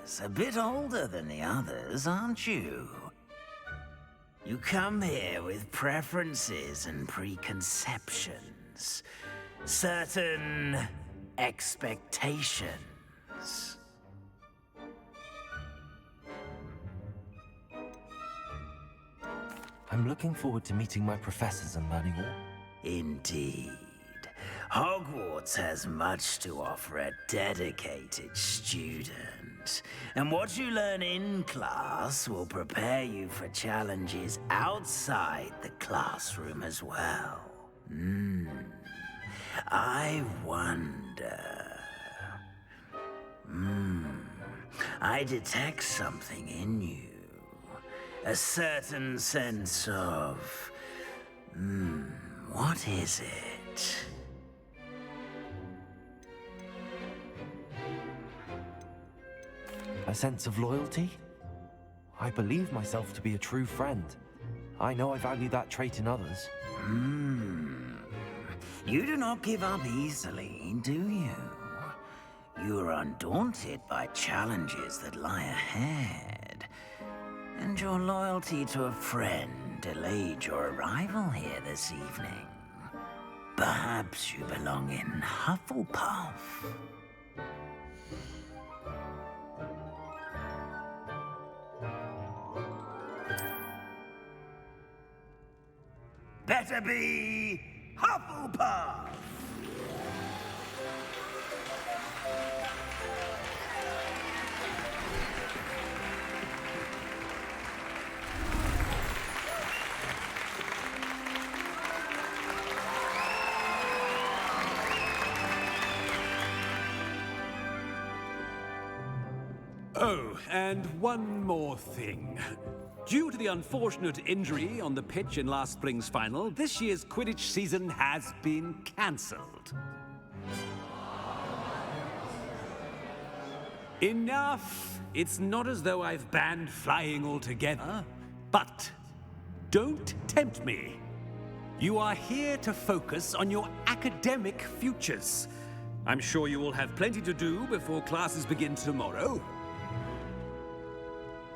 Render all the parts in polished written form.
Yes, a bit older than the others, aren't you? You come here with preferences and preconceptions. Certain expectations. I'm looking forward to meeting my professors and learning all. Indeed. Hogwarts has much to offer a dedicated student. And what you learn in class will prepare you for challenges outside the classroom as well. I wonder... I detect something in you. A certain sense of... what is it? A sense of loyalty? I believe myself to be a true friend. I know I value that trait in others. You do not give up easily, do you? You are undaunted by challenges that lie ahead. And your loyalty to a friend delayed your arrival here this evening. Perhaps you belong in Hufflepuff. Better be Hufflepuff! Oh, and one more thing. Due to the unfortunate injury on the pitch in last spring's final, this year's Quidditch season has been cancelled. Enough! It's not as though I've banned flying altogether, but don't tempt me. You are here to focus on your academic futures. I'm sure you will have plenty to do before classes begin tomorrow.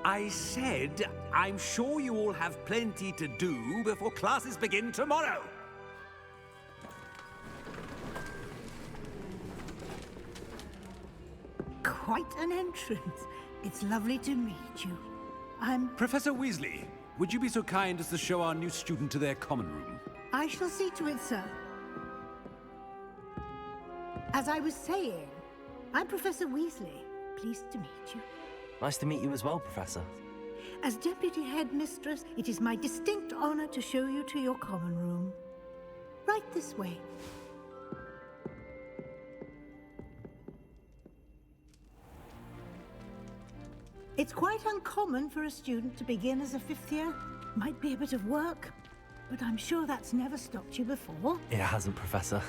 I said, I'm sure you all have plenty to do before classes begin tomorrow. Quite an entrance. It's lovely to meet you. I'm... Professor Weasley, would you be so kind as to show our new student to their common room? I shall see to it, sir. As I was saying, I'm Professor Weasley. Pleased to meet you. Nice to meet you as well, Professor. As Deputy Headmistress, it is my distinct honor to show you to your common room. Right this way. It's quite uncommon for a student to begin as a fifth year. Might be a bit of work, but I'm sure that's never stopped you before. It hasn't, Professor.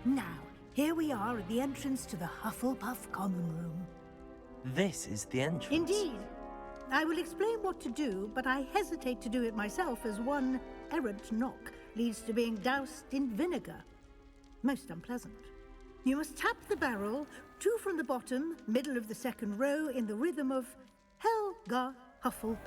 Now, here we are at the entrance to the Hufflepuff common room. This is the entrance. Indeed. I will explain what to do, but I hesitate to do it myself as one errant knock leads to being doused in vinegar. Most unpleasant. You must tap the barrel, 2 from the bottom, middle of the second row, in the rhythm of Helga Hufflepuff.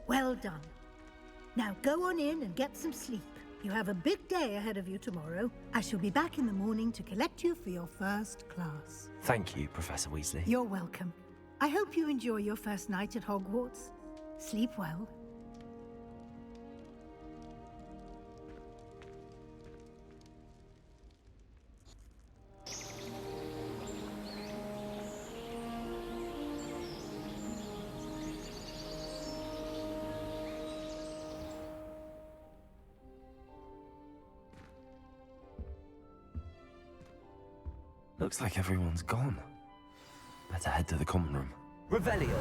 Well done. Now go on in and get some sleep. You have a big day ahead of you tomorrow. I shall be back in the morning to collect you for your first class. Thank you, Professor Weasley. You're welcome. I hope you enjoy your first night at Hogwarts. Sleep well. Looks like everyone's gone. Better head to the common room. Revelio!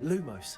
Lumos.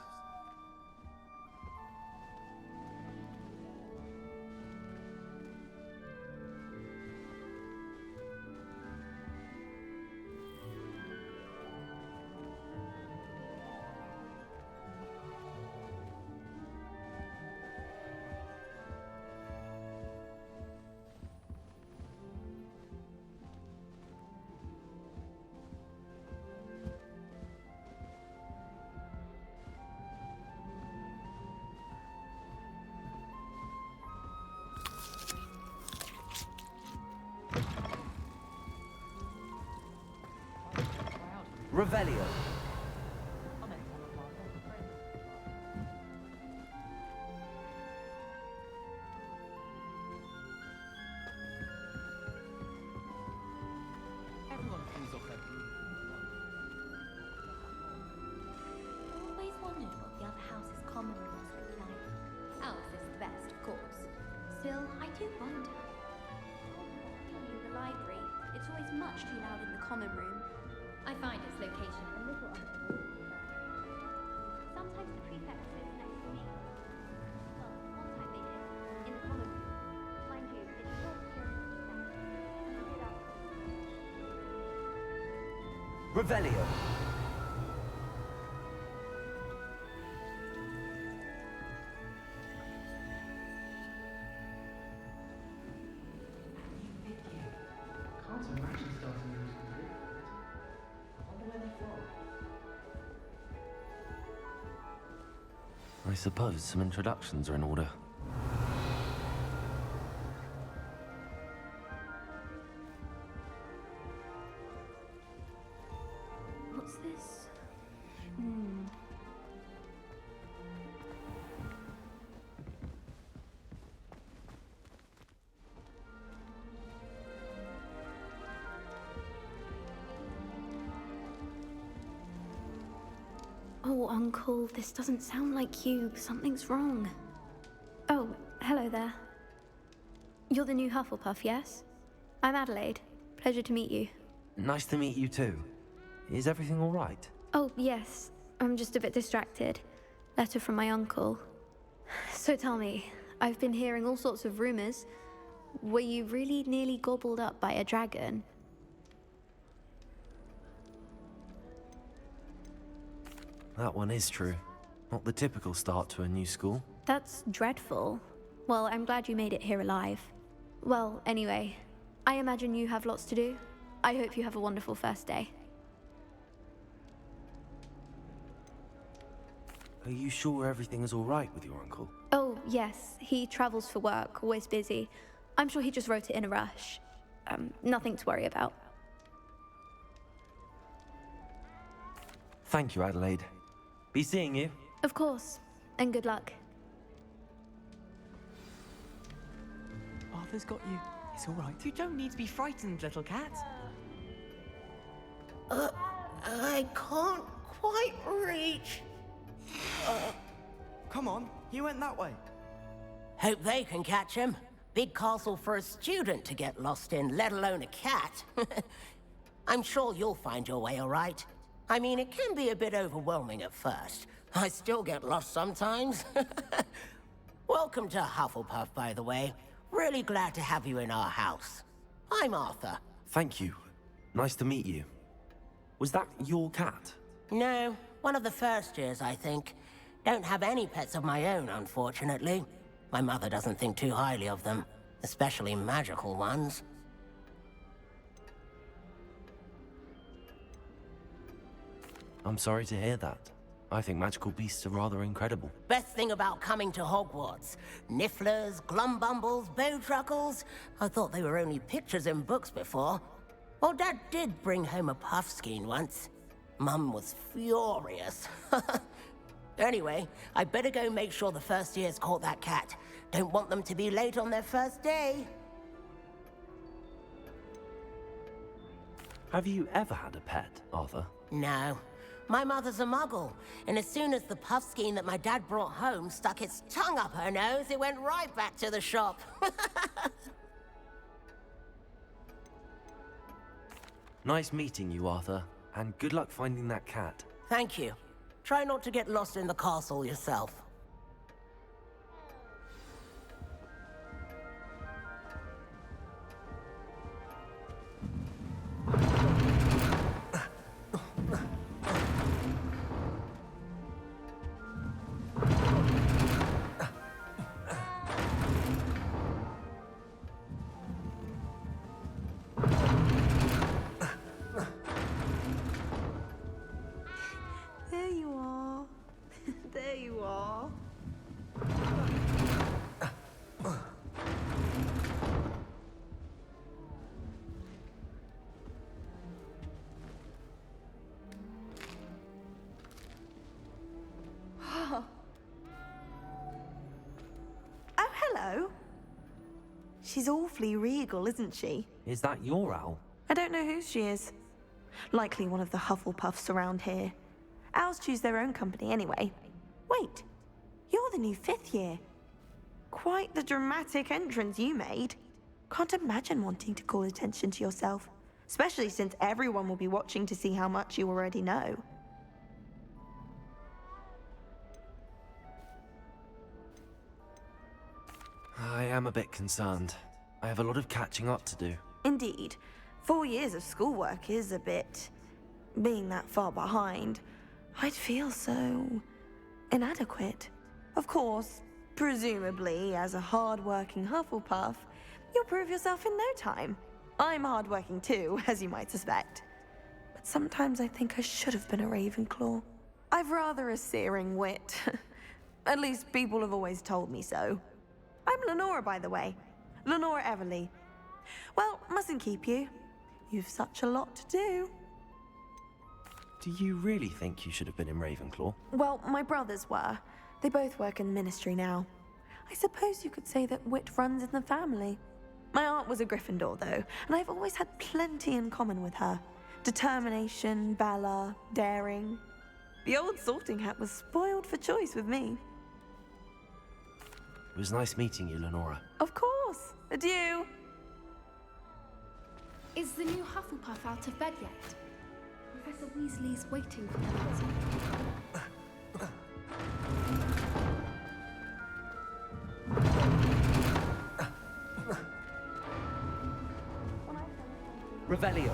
Revelio. Always wondered what the other house's common rooms look like. Ours is the best, of course. Still, I do wonder. In the library, it's always much too loud in the common room. I find its location a little unfamiliar. Sometimes the prefect sits next to me. Well, one time they did, in the common room. Mind you, it's not just Revelio. I suppose some introductions are in order. What's this? Oh, Uncle, this doesn't sound like you. Something's wrong. Oh, hello there. You're the new Hufflepuff, yes? I'm Adelaide. Pleasure to meet you. Nice to meet you too. Is everything all right? Oh, yes. I'm just a bit distracted. Letter from my uncle. So tell me, I've been hearing all sorts of rumors. Were you really nearly gobbled up by a dragon? That one is true. Not the typical start to a new school. That's dreadful. Well, I'm glad you made it here alive. Well, anyway, I imagine you have lots to do. I hope you have a wonderful first day. Are you sure everything is all right with your uncle? Oh, yes. He travels for work, always busy. I'm sure he just wrote it in a rush. Nothing to worry about. Thank you, Adelaide. Be seeing you. Of course. And good luck. Arthur's got you. It's all right. You don't need to be frightened, little cat. I can't quite reach. Come on, you went that way. Hope they can catch him. Big castle for a student to get lost in, let alone a cat. I'm sure you'll find your way all right. I mean, it can be a bit overwhelming at first. I still get lost sometimes. Welcome to Hufflepuff, by the way. Really glad to have you in our house. I'm Arthur. Thank you. Nice to meet you. Was that your cat? No, one of the first years, I think. Don't have any pets of my own, unfortunately. My mother doesn't think too highly of them, especially magical ones. I'm sorry to hear that. I think magical beasts are rather incredible. Best thing about coming to Hogwarts. Nifflers, glumbumbles, bowtruckles. I thought they were only pictures in books before. Well, Dad did bring home a puffskein once. Mum was furious. Anyway, I better go make sure the first years caught that cat. Don't want them to be late on their first day. Have you ever had a pet, Arthur? No. My mother's a muggle, and as soon as the puffskein that my dad brought home stuck its tongue up her nose, it went right back to the shop. Nice meeting you, Arthur, and good luck finding that cat. Thank you. Try not to get lost in the castle yourself. There you are. There you are. Oh, hello. She's awfully regal, isn't she? Is that your owl? I don't know who she is. Likely one of the Hufflepuffs around here. Owls choose their own company anyway. Wait, you're the new 5th year. Quite the dramatic entrance you made. Can't imagine wanting to call attention to yourself, especially since everyone will be watching to see how much you already know. I am a bit concerned. I have a lot of catching up to do. Indeed, 4 years of schoolwork is a bit... being that far behind, I'd feel so... inadequate. Of course, presumably, as a hard-working Hufflepuff, you'll prove yourself in no time. I'm hard-working too, as you might suspect. But sometimes I think I should have been a Ravenclaw. I've rather a searing wit. At least people have always told me so. I'm Lenora, by the way. Lenora Everly. Well, mustn't keep you. You've such a lot to do. Do you really think you should have been in Ravenclaw? Well, my brothers were. They both work in the ministry now. I suppose you could say that wit runs in the family. My aunt was a Gryffindor, though, and I've always had plenty in common with her. Determination, valor, daring. The old sorting hat was spoiled for choice with me. It was nice meeting you, Lenora. Of course. Adieu. Is the new Hufflepuff out of bed yet? Professor Weasley's waiting for the answer. Revelio.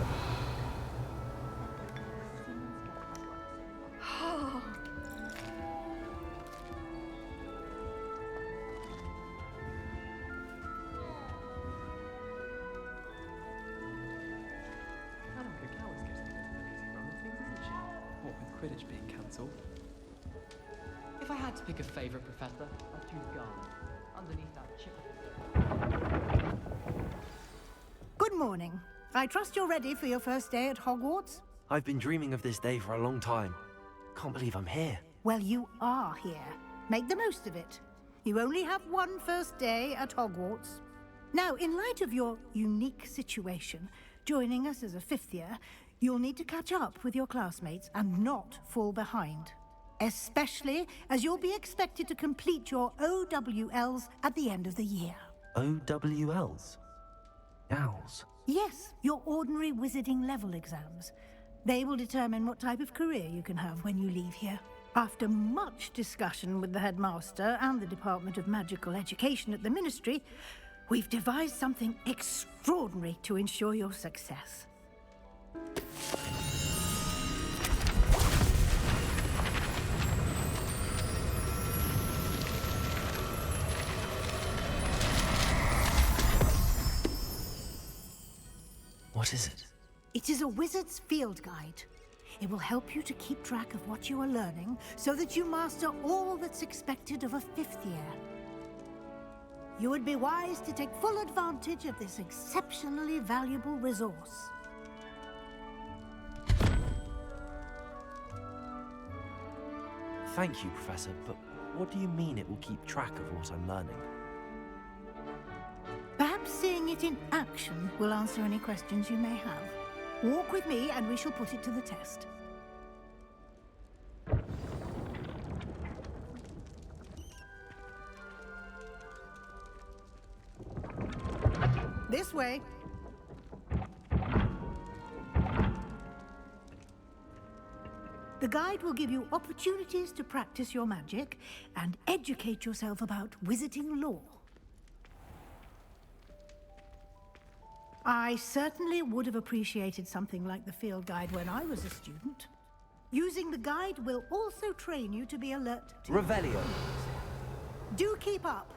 What with Quidditch being cancelled? If I had to pick a favourite professor, I'd choose Garnet. Underneath that chip. Good morning. I trust you're ready for your first day at Hogwarts? I've been dreaming of this day for a long time. Can't believe I'm here. Well, you are here. Make the most of it. You only have one first day at Hogwarts. Now, in light of your unique situation, joining us as a 5th year, you'll need to catch up with your classmates and not fall behind. Especially as you'll be expected to complete your OWLs at the end of the year. OWLs? Owls? Yes, your ordinary wizarding level exams. They will determine what type of career you can have when you leave here. After much discussion with the headmaster and the Department of Magical Education at the Ministry, we've devised something extraordinary to ensure your success. What is it? It is a wizard's field guide. It will help you to keep track of what you are learning so that you master all that's expected of a 5th year. You would be wise to take full advantage of this exceptionally valuable resource. Thank you, Professor, but what do you mean it will keep track of what I'm learning? Perhaps seeing it in action will answer any questions you may have. Walk with me and we shall put it to the test. This way. The guide will give you opportunities to practice your magic and educate yourself about wizarding lore. I certainly would have appreciated something like the field guide when I was a student. Using the guide will also train you to be alert to... Revelio. Do keep up.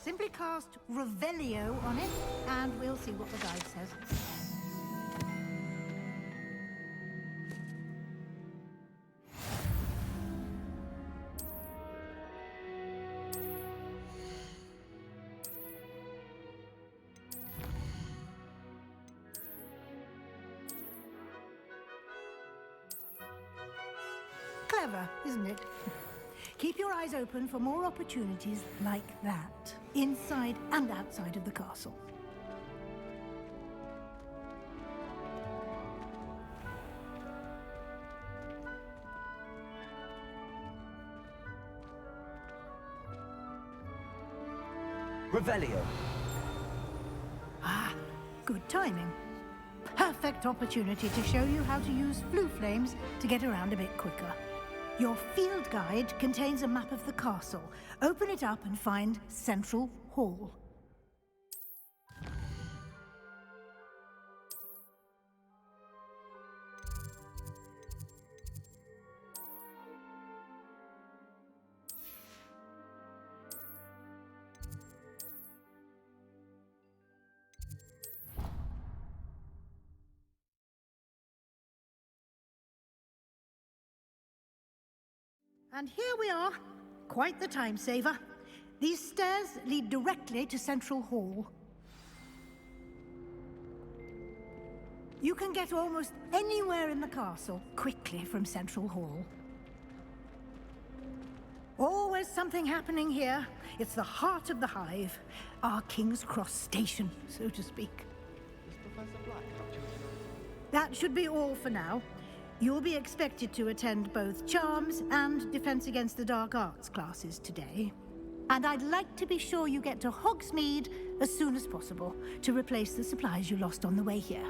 Simply cast Revelio on it, and we'll see what the guide says. Clever, isn't it? Keep your eyes open for more opportunities like that, inside and outside of the castle. Revelio. Ah, good timing. Perfect opportunity to show you how to use flue flames to get around a bit quicker. Your field guide contains a map of the castle. Open it up and find Central Hall. And here we are. Quite the time saver. These stairs lead directly to Central Hall. You can get almost anywhere in the castle quickly from Central Hall. Always something happening here. It's the heart of the hive. Our King's Cross station, so to speak. Does Professor Black have tuition? That should be all for now. You'll be expected to attend both Charms and Defense Against the Dark Arts classes today. And I'd like to be sure you get to Hogsmeade as soon as possible to replace the supplies you lost on the way here.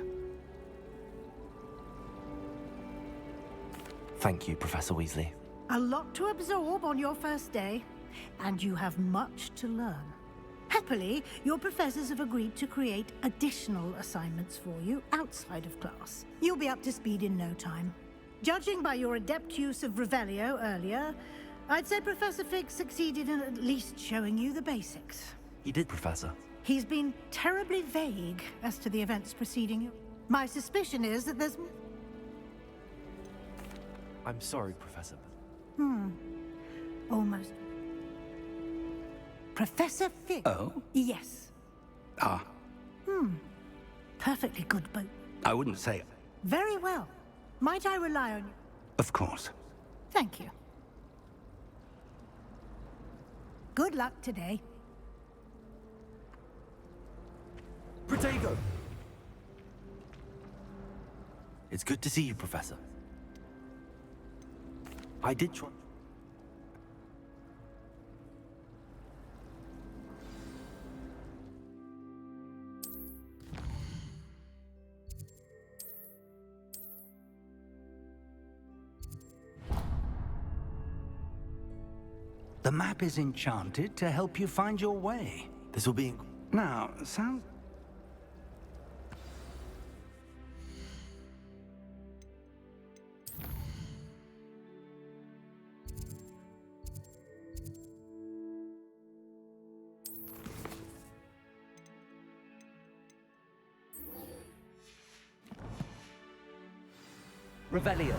Thank you, Professor Weasley. A lot to absorb on your first day, and you have much to learn. Happily, your professors have agreed to create additional assignments for you outside of class. You'll be up to speed in no time. Judging by your adept use of Revelio earlier, I'd say Professor Fig succeeded in at least showing you the basics. He did, Professor. He's been terribly vague as to the events preceding you. My suspicion is that there's... I'm sorry, Professor. Almost. Professor Fig? Oh? Yes. Ah, Perfectly good boat. I wouldn't say. Very well. Might I rely on you? Of course. Thank you. Good luck today. Protego! It's good to see you, Professor. I did try... The map is enchanted to help you find your way. This will be... Now, sounds... Revelio.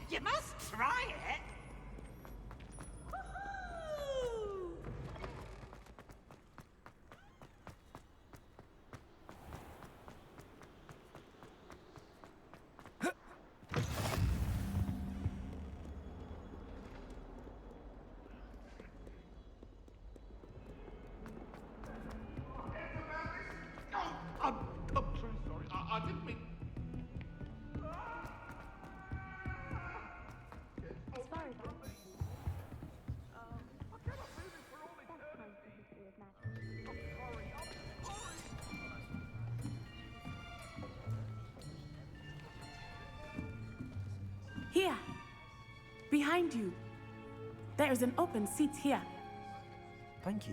You must try it. Here. Behind you. There is an open seat here. Thank you.